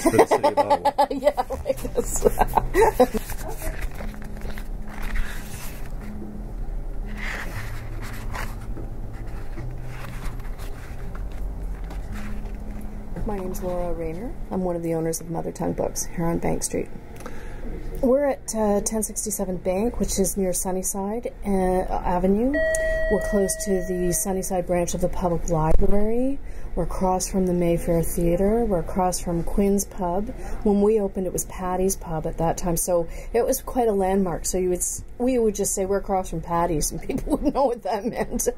for the city of Ottawa. Yeah, like this. My name's Laura Rayner. I'm one of the owners of Mother Tongue Books here on Bank Street. We're at 1067 Bank, which is near Sunnyside Avenue. We're close to the Sunnyside branch of the Public Library. We're across from the Mayfair Theatre. We're across from Quinn's Pub. When we opened, it was Patty's Pub at that time, so it was quite a landmark. So we would just say we're across from Patty's, and people would know what that meant.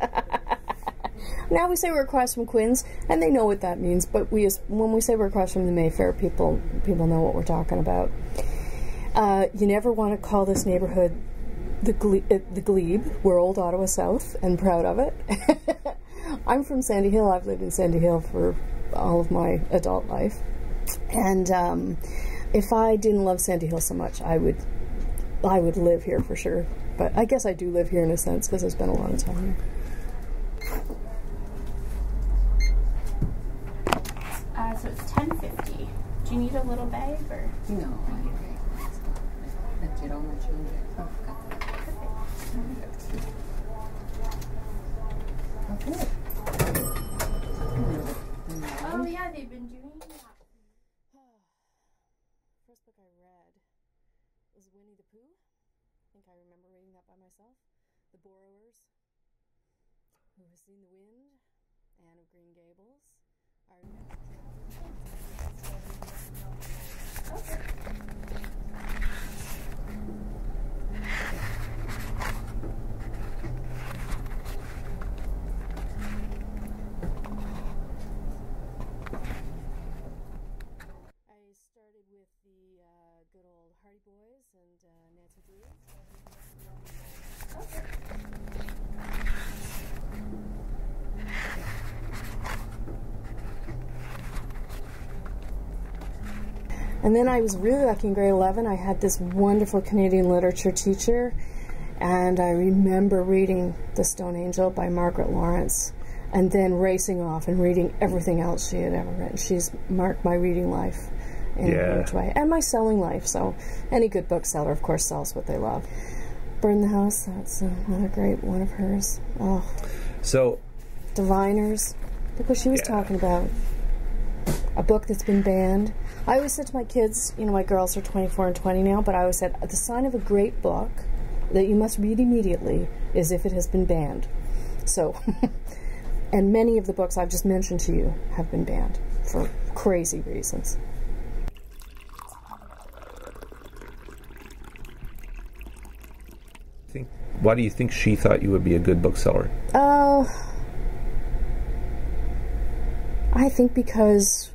Now we say we're across from Quinn's, and they know what that means. But when we say we're across from the Mayfair, people know what we're talking about. You never want to call this neighborhood the Glebe. We're Old Ottawa South and proud of it. I'm from Sandy Hill. I've lived in Sandy Hill for all of my adult life. And if I didn't love Sandy Hill so much, I would live here for sure. But I guess I do live here in a sense because I spent a lot of time here. So it's $10.50. Do you need a little bag or? No, I'm okay. That's it, all my children. Oh, okay. Oh yeah, they've been doing that. First book I read was Winnie the Pooh. I think I remember reading that by myself. The Borrowers, Who Has Seen the Wind, Anne of Green Gables. I started with the good old Hardy Boys and Nancy Drew. And then I was really lucky in grade 11. I had this wonderful Canadian literature teacher, and I remember reading The Stone Angel by Margaret Lawrence, and then racing off and reading everything else she had ever written. She's marked my reading life in a huge way, and my selling life. So any good bookseller, of course, sells what they love. Burn the House, that's another great one of hers. Oh, so Diviners, look what she was talking about. A book that's been banned. I always said to my kids, you know, my girls are 24 and 20 now, but I always said the sign of a great book that you must read immediately is if it has been banned. So, and many of the books I've just mentioned to you have been banned for crazy reasons. Why do you think she thought you would be a good bookseller? I think because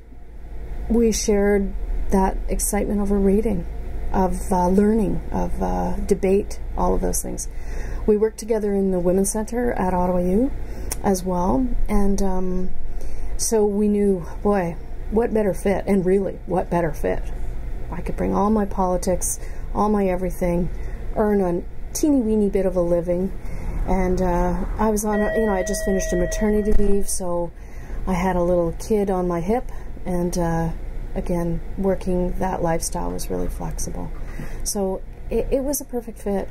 we shared that excitement over reading, of learning, of debate, all of those things. We worked together in the Women's Center at Ottawa U as well, and so we knew, boy, what better fit, and really, what better fit. I could bring all my politics, all my everything, earn a teeny-weeny bit of a living, and I was on, I just finished a maternity leave, so I had a little kid on my hip, and again, working that lifestyle was really flexible. So it was a perfect fit.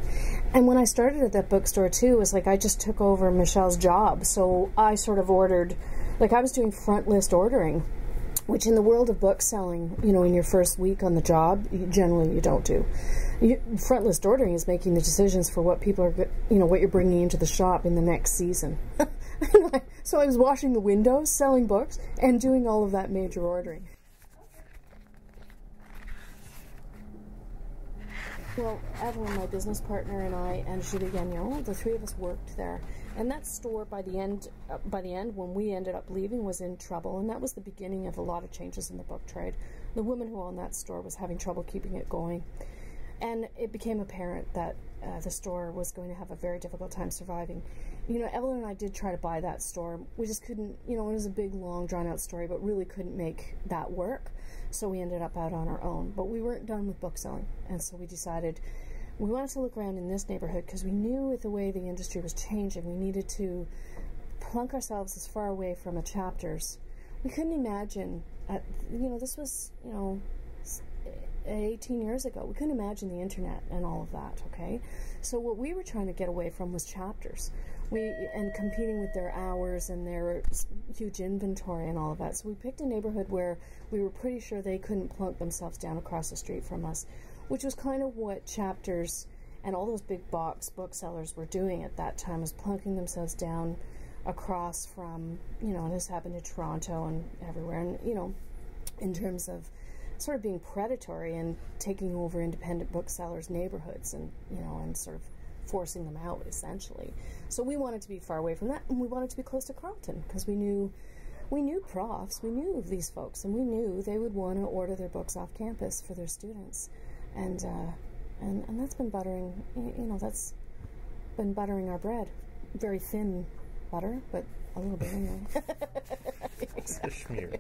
And when I started at that bookstore too, it was like I just took over Michelle's job. So I sort of ordered, like I was doing front list ordering, which in the world of book selling, you know, in your first week on the job, generally you don't do. Front list ordering is making the decisions for what people are, you know, what you're bringing into the shop in the next season. So I was washing the windows, selling books, and doing all of that major ordering. Well, Evelyn, my business partner, and I, and Julie Gagnon, the three of us worked there. And that store, by the end, when we ended up leaving, was in trouble. And that was the beginning of a lot of changes in the book trade. The woman who owned that store was having trouble keeping it going. And it became apparent that the store was going to have a very difficult time surviving. You know, Evelyn and I did try to buy that store. We just couldn't, you know, it was a big, long, drawn-out story, but really couldn't make that work. So we ended up out on our own. But we weren't done with book selling. And so we decided we wanted to look around in this neighborhood because we knew with the way the industry was changing, we needed to plunk ourselves as far away from a Chapters we couldn't imagine, this was, 18 years ago. We couldn't imagine the internet and all of that, okay? So what we were trying to get away from was chapters. And competing with their hours and their huge inventory and all of that. So we picked a neighborhood where we were pretty sure they couldn't plunk themselves down across the street from us, which was kind of what chapters and all those big box booksellers were doing at that time, was plunking themselves down across from, and this happened in Toronto and everywhere, and, in terms of sort of being predatory and taking over independent booksellers' neighborhoods and, and sort of forcing them out, essentially. So we wanted to be far away from that, and we wanted to be close to Carleton, because we knew profs, we knew these folks, and we knew they would want to order their books off campus for their students. And that's been buttering, that's been buttering our bread. Very thin butter, but a little bit anyway. Schmear.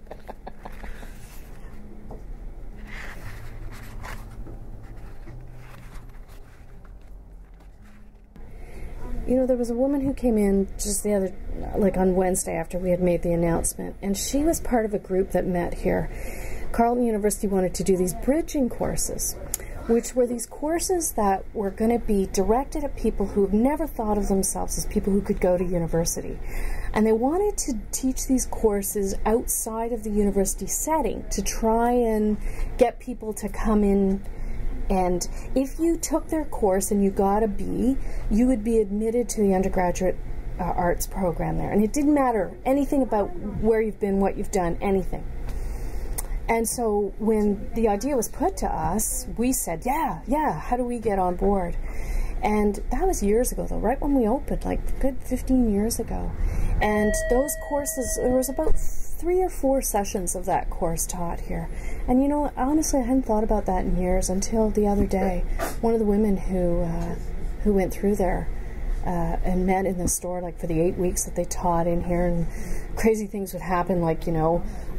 There was a woman who came in just on Wednesday after we had made the announcement, and she was part of a group that met here. Carleton University wanted to do these bridging courses, which were these courses that were going to be directed at people who have never thought of themselves as people who could go to university. And they wanted to teach these courses outside of the university setting to try and get people to come in. And if you took their course and you got a B, you would be admitted to the undergraduate arts program there. And it didn't matter anything about where you've been, what you've done, anything. And so when the idea was put to us, we said, yeah, how do we get on board? And that was years ago, though, right when we opened, like good 15 years ago. And those courses, there was about 3 or 4 sessions of that course taught here. And honestly, I hadn't thought about that in years until the other day. One of the women who went through there and met in the store, like for the 8 weeks that they taught in here, and crazy things would happen, like,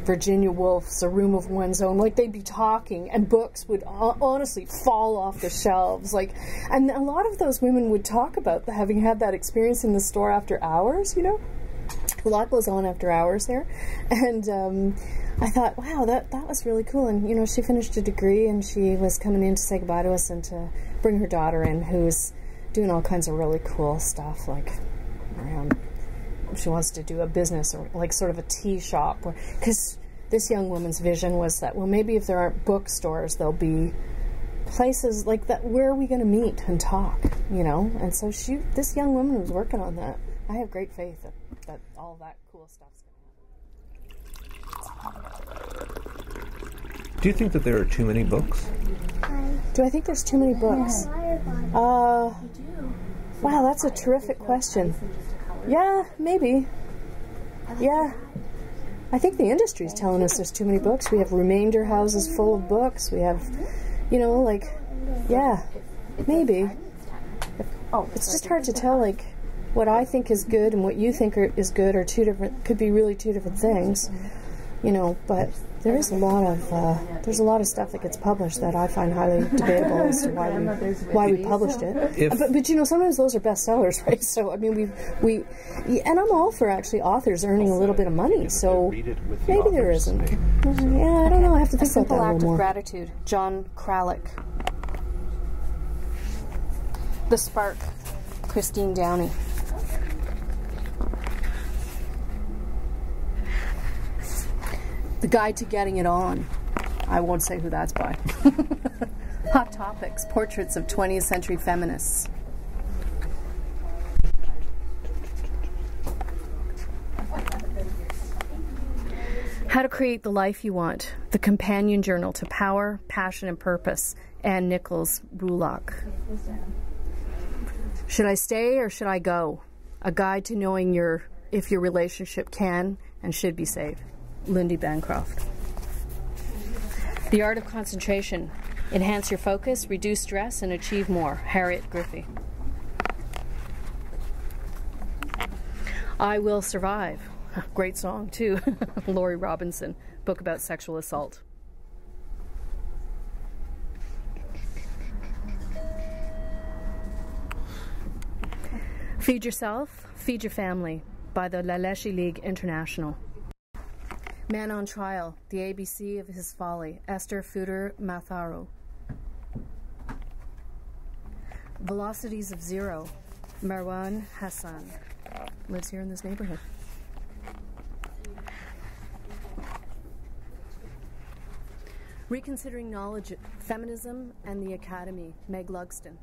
Virginia Woolf's A Room of One's Own, like they'd be talking and books would honestly fall off the shelves, and a lot of those women would talk about having had that experience in the store after hours. A lot goes on after hours there, and I thought, wow, that was really cool. And she finished a degree, and she was coming in to say goodbye to us and to bring her daughter in, who's doing all kinds of really cool stuff, like around. She wants to do a business or like sort of a tea shop, because this young woman's vision was that, well, maybe if there aren't bookstores, there'll be places like that. Where are we going to meet and talk, And so this young woman was working on that. I have great faith that all that cool stuff's going to happen. Do you think that there are too many books? Do I think there's too many books? Wow, that's a terrific question. Yeah, maybe. Yeah. I think the industry's telling us there's too many books. We have remainder houses full of books. We have, yeah, maybe. It's just hard to tell, what I think is good and what you think is good are could be really two different things, but there's a lot of stuff that gets published that I find highly debatable as to why we published it. But sometimes those are bestsellers, right? So I mean, we and I'm all for actually authors earning a little bit of money. So maybe there isn't. Yeah, I don't know. I have to think about that a little more. A simple act of gratitude. John Kralik. The Spark. Christine Downey. The Guide to Getting It On. I won't say who that's by. Hot Topics, Portraits of 20th Century Feminists. How to Create the Life You Want, The Companion Journal to Power, Passion, and Purpose, Ann Nichols Rulock. Should I Stay or Should I Go? A Guide to Knowing if your relationship can and should be saved. Lindy Bancroft. The Art of Concentration. Enhance your focus, reduce stress, and achieve more. Harriet Griffey. I Will Survive. Great song, too. Laurie Robinson. Book about sexual assault. Feed Yourself, Feed Your Family by the La Leche League International. Man on Trial, The ABC of His Folly, Esther Fuder Matharu. Velocities of Zero, Marwan Hassan. Lives here in this neighborhood. Reconsidering Knowledge, Feminism and the Academy, Meg Lugston.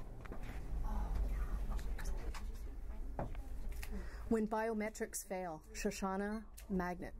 When Biometrics Fail, Shoshana Magnet.